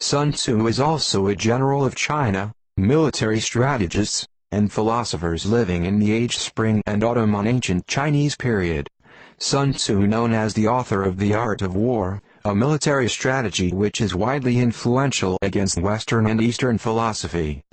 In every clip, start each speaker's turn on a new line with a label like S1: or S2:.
S1: Sun Tzu is also a general of China, military strategists, and philosophers living in the age Spring and Autumn on ancient Chinese period. Sun Tzu, known as the author of The Art of War, a military strategy which is widely influential against Western and Eastern philosophy.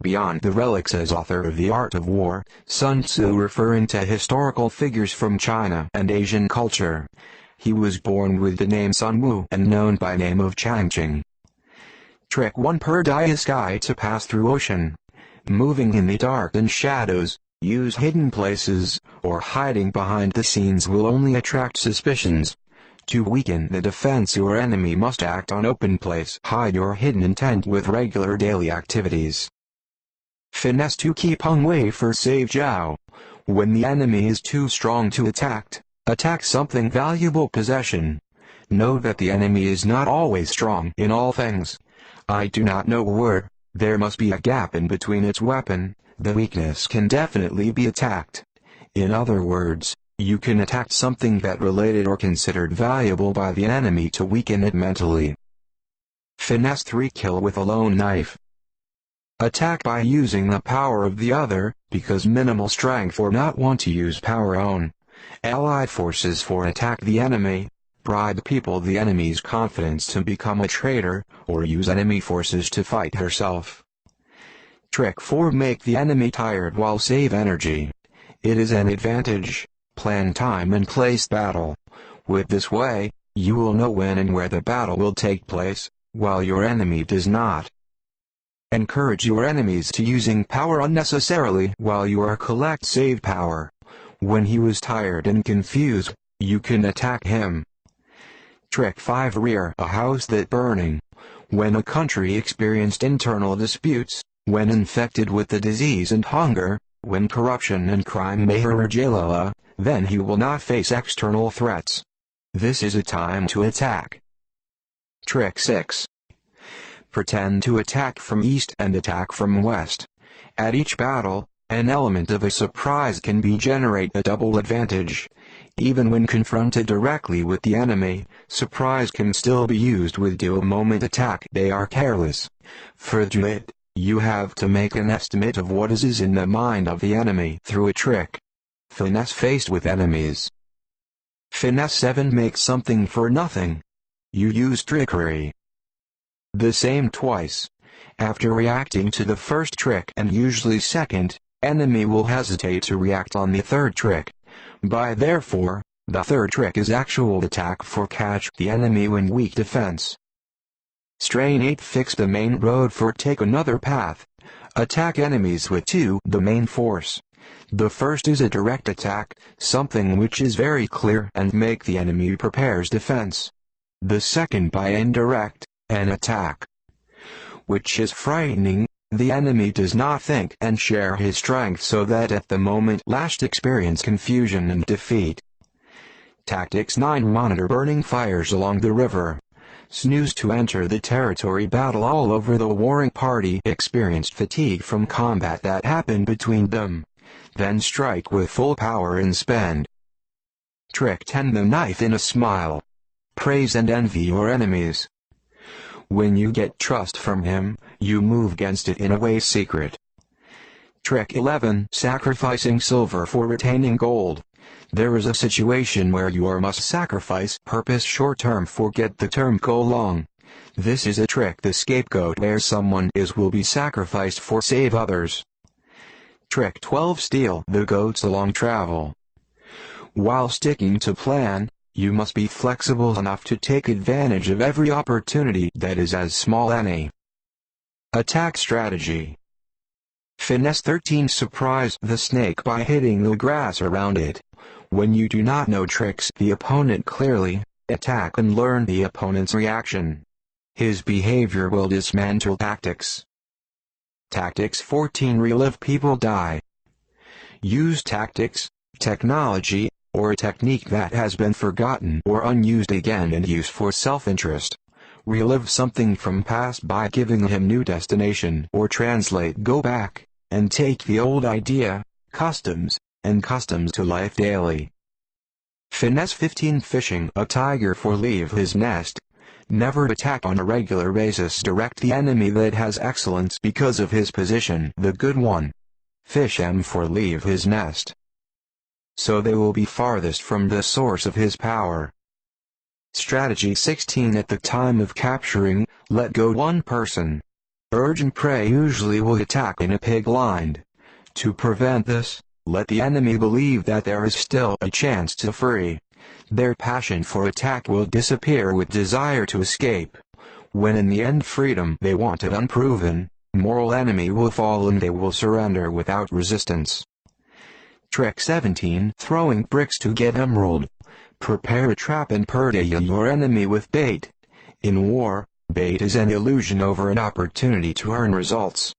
S1: Beyond the relics as author of The Art of War, Sun Tzu referring to historical figures from China and Asian culture. He was born with the name Sun Wu and known by name of Changqing. Trick 1. Per sky to pass through ocean. Moving in the dark and shadows, use hidden places, or hiding behind the scenes will only attract suspicions. To weaken the defense, your enemy must act on open place. Hide your hidden intent with regular daily activities. Finesse 2. Keep Hung Wei for Save Jiao. When the enemy is too strong to attack something valuable possession. Know that the enemy is not always strong in all things. I do not know where. There must be a gap in between its weapon. The weakness can definitely be attacked. In other words, you can attack something that related or considered valuable by the enemy to weaken it mentally. Finesse 3. Kill with a lone knife. Attack by using the power of the other, because minimal strength or not want to use power own. Allied forces for attack the enemy. Bribe people the enemy's confidence to become a traitor, or use enemy forces to fight herself. Trick 4. Make the enemy tired while save energy. It is an advantage. Plan time and place battle. With this way, you will know when and where the battle will take place, while your enemy does not. Encourage your enemies to using power unnecessarily while you are collect save power. When he was tired and confused, you can attack him. Trick 5. Rear a house that burning. When a country experienced internal disputes, when infected with the disease and hunger, when corruption and crime Maharajalala, then he will not face external threats. This is a time to attack. Trick 6. Pretend to attack from east and attack from west. At each battle, an element of a surprise can generate a double advantage. Even when confronted directly with the enemy, surprise can still be used with dual moment attack. They are careless. For it, you have to make an estimate of what is in the mind of the enemy through a trick. Finesse faced with enemies. Finesse 7. Make something for nothing. You use trickery. The same twice. After reacting to the first trick and usually second, enemy will hesitate to react on the third trick. Therefore, the third trick is actual attack for catch the enemy when weak defense. Strain 8. Fix the main road for take another path. Attack enemies with 2. The main force. The first is a direct attack, something which is very clear and make the enemy prepares defense. The second by indirect, an attack, which is frightening. The enemy does not think and share his strength so that at the moment last experience confusion and defeat. Tactics 9. Monitor burning fires along the river. Snooze to enter the territory battle all over the warring party experienced fatigue from combat that happened between them. Then strike with full power and spend. Trick 10. The knife in a smile. Praise and envy your enemies. When you get trust from him, you move against it in a way secret. Trick 11. Sacrificing silver for retaining gold. There is a situation where you must sacrifice purpose short-term forget the term go long. This is a trick the scapegoat where someone will be sacrificed for save others. Trick 12. Steal the goats along travel. While sticking to plan, you must be flexible enough to take advantage of every opportunity that is as small any. Attack strategy. Finesse 13. Surprise the snake by hitting the grass around it. When you do not know tricks the opponent clearly, attack and learn the opponent's reaction. His behavior will dismantle tactics. Tactics 14. Relive people die. Use tactics, technology, or a technique that has been forgotten or unused again and use for self-interest. Relive something from past by giving him new destination or translate go back, and take the old idea, customs to life daily. Finesse 15. Fishing a tiger for leave his nest. Never attack on a regular basis. Direct the enemy that has excellence because of his position. The good one. Fish him for leave his nest, so they will be farthest from the source of his power. Strategy 16. At the time of capturing, let go one person. Urgent prey usually will attack in a pig line. To prevent this, let the enemy believe that there is still a chance to free. Their passion for attack will disappear with desire to escape. When in the end freedom they wanted unproven, moral enemy will fall and they will surrender without resistance. Trick 17. Throwing bricks to get emerald. Prepare a trap and purdy your enemy with bait. In war, bait is an illusion over an opportunity to earn results.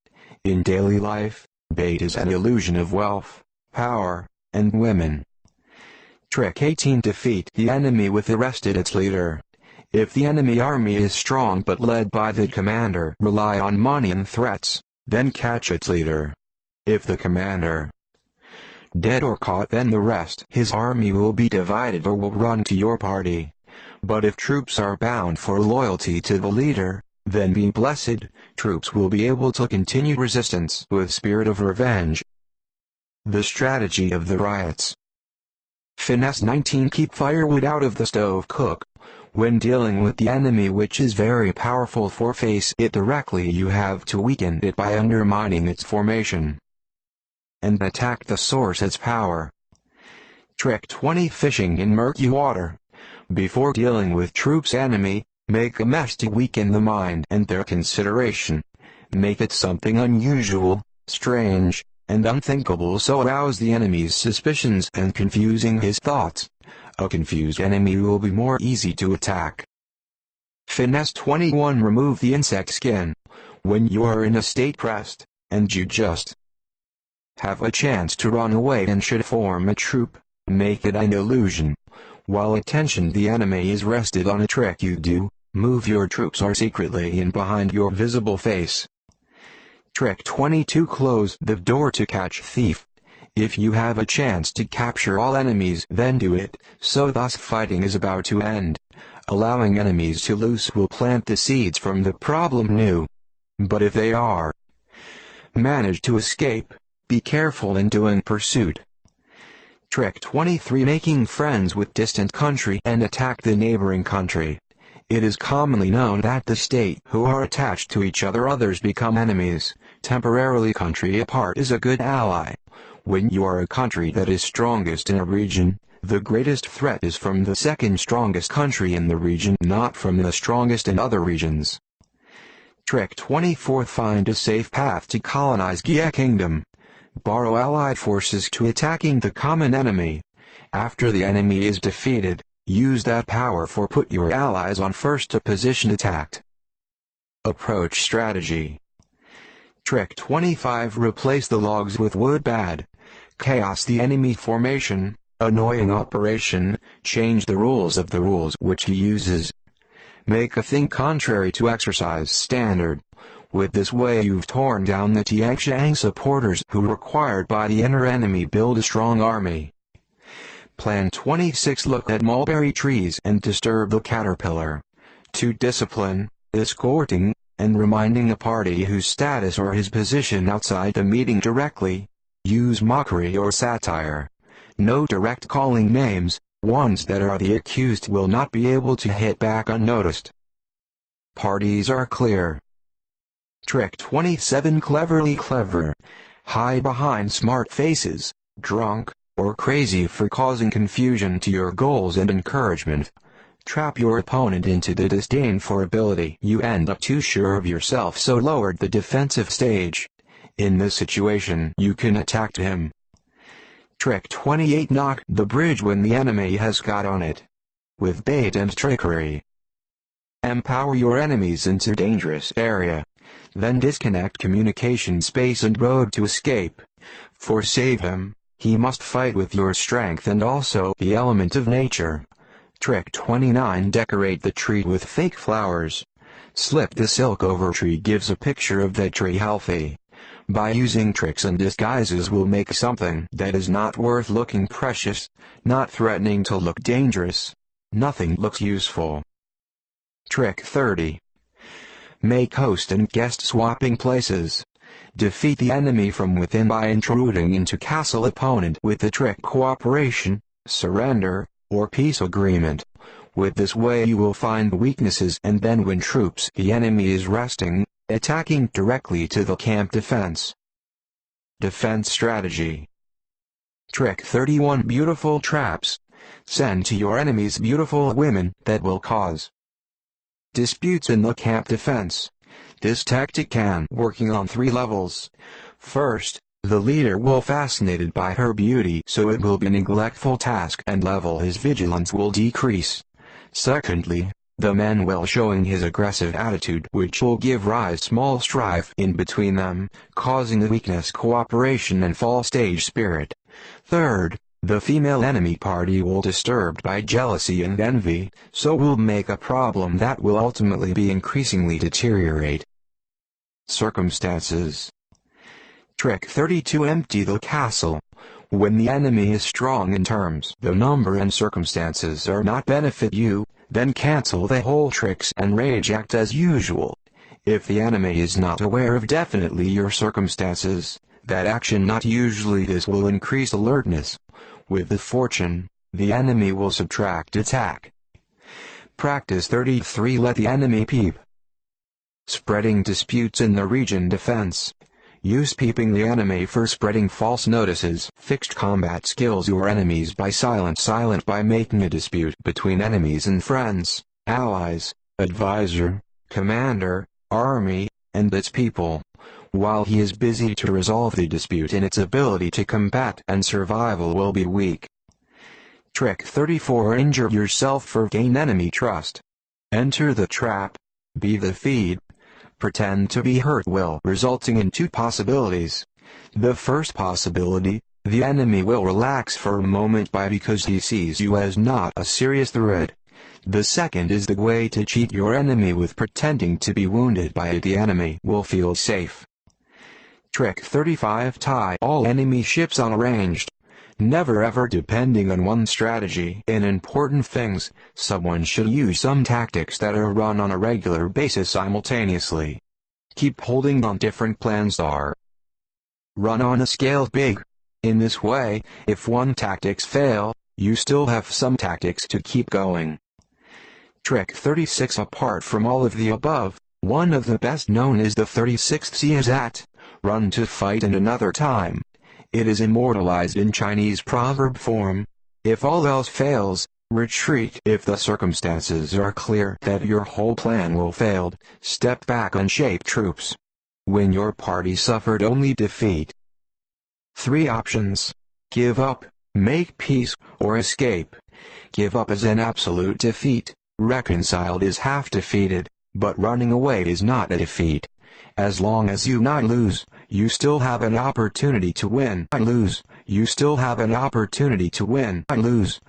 S1: In daily life, bait is an illusion of wealth, power, and women. Trick 18. Defeat the enemy with arrested its leader. If the enemy army is strong but led by the commander, rely on money and threats, then catch its leader. If the commander dead or caught, then the rest his army will be divided or will run to your party. But if troops are bound for loyalty to the leader, then be blessed, troops will be able to continue resistance with spirit of revenge. The strategy of the riots. Finesse 19. Keep firewood out of the stove. Cook. When dealing with the enemy which is very powerful, face it directly. You have to weaken it by undermining its formation and attack the source its power. Trick 20. Fishing in murky water. Before dealing with troops enemy, make a mess to weaken the mind and their consideration. Make it something unusual, strange, and unthinkable, so arouse the enemy's suspicions and confusing his thoughts. A confused enemy will be more easy to attack. Finesse 21. Remove the insect skin. When you are in a state pressed, and you just have a chance to run away and should form a troop, make it an illusion. While attention the enemy is rested on a trick you do, move your troops or secretly in behind your visible face. Trick 22. Close the door to catch thief. If you have a chance to capture all enemies, then do it, so thus fighting is about to end. Allowing enemies to loose will plant the seeds from the problem new. But if they are manage to escape, be careful in doing pursuit. Trick 23. Making friends with distant country and attack the neighboring country. It is commonly known that the state who are attached to each other others become enemies. Temporarily country apart is a good ally. When you are a country that is strongest in a region, the greatest threat is from the second strongest country in the region, not from the strongest in other regions. Trick 24. Find a safe path to colonize Gia Kingdom. Borrow allied forces to attacking the common enemy. After the enemy is defeated, use that power for put your allies on first position attacked. Approach strategy. Trick 25. Replace the logs with wood. Bad chaos the enemy formation, annoying operation, change the rules of the rules which he uses. Make a thing contrary to exercise standard. With this way you've torn down the Changqing supporters who required by the inner enemy. Build a strong army. Plan 26. Look at mulberry trees and disturb the caterpillar. To discipline, escorting, and reminding a party whose status or his position outside the meeting directly. Use mockery or satire. No direct calling names, ones that are the accused will not be able to hit back unnoticed. Parties are clear. Trick 27. Cleverly clever. Hide behind smart faces, drunk, or crazy for causing confusion to your goals and encouragement. Trap your opponent into the disdain for ability. You end up too sure of yourself, so lowered the defensive stage. In this situation you can attack him. Trick 28. Knock the bridge when the enemy has got on it. With bait and trickery. Empower your enemies into dangerous area. Then disconnect communication space and road to escape. For save him, he must fight with your strength and also the element of nature. Trick 29. Decorate the tree with fake flowers. Slip the silk over tree gives a picture of the tree healthy. By using tricks and disguises will make something that is not worth looking precious, not threatening to look dangerous. Nothing looks useful. Trick 30. Make host and guest swapping places. Defeat the enemy from within by intruding into castle opponent with the trick cooperation, surrender, or peace agreement. With this way you will find weaknesses and then when the enemy is resting, attacking directly to the camp defense. Defense strategy. Trick 31. Beautiful traps. Send to your enemies beautiful women that will cause disputes in the camp defense. This tactic can working on 3 levels. First, the leader will fascinated by her beauty, so it will be a neglectful task and level his vigilance will decrease. Secondly, the man will showing his aggressive attitude which will give rise small strife in between them, causing the weakness cooperation and fall stage spirit. Third, the female enemy party will disturbed by jealousy and envy, so will make a problem that will ultimately be increasingly deteriorate. Circumstances. Trick 32. Empty the castle. When the enemy is strong in terms, the number and circumstances are not benefit you, then cancel the whole tricks and rage act as usual. If the enemy is not aware of definitely your circumstances, that action not usually this will increase alertness. With the fortune, the enemy will subtract attack. Practice 33. Let the enemy peep. Spreading disputes in the region defense. Use peeping the enemy for spreading false notices. Fixed combat skills your enemies by silent by making a dispute between enemies and friends, allies, advisor, commander, army, and its people. While he is busy to resolve the dispute in its ability to combat and survival will be weak. Trick 34. Injure yourself for gain enemy trust. Enter the trap. Be the feed. Pretend to be hurt will resulting in 2 possibilities. The first possibility, the enemy will relax for a moment because he sees you as not a serious threat. The second is the way to cheat your enemy with pretending to be wounded by it. The enemy will feel safe. Trick 35. Tie all enemy ships unarranged. Never ever depending on one strategy. In important things, someone should use some tactics that are run on a regular basis simultaneously. Keep holding on different plans are run on a scale big. In this way, if one tactics fail, you still have some tactics to keep going. Trick 36. Apart from all of the above, one of the best known is the 36th Siazat, run to fight in another time. It is immortalized in Chinese proverb form. If all else fails, retreat. If the circumstances are clear that your whole plan will fail, step back and shape troops. When your party suffered only defeat. 3 options. Give up, make peace, or escape. Give up is an absolute defeat. Reconciled is half defeated, but running away is not a defeat. As long as you not lose, you still have an opportunity to win. Lose, you still have an opportunity to win. Lose,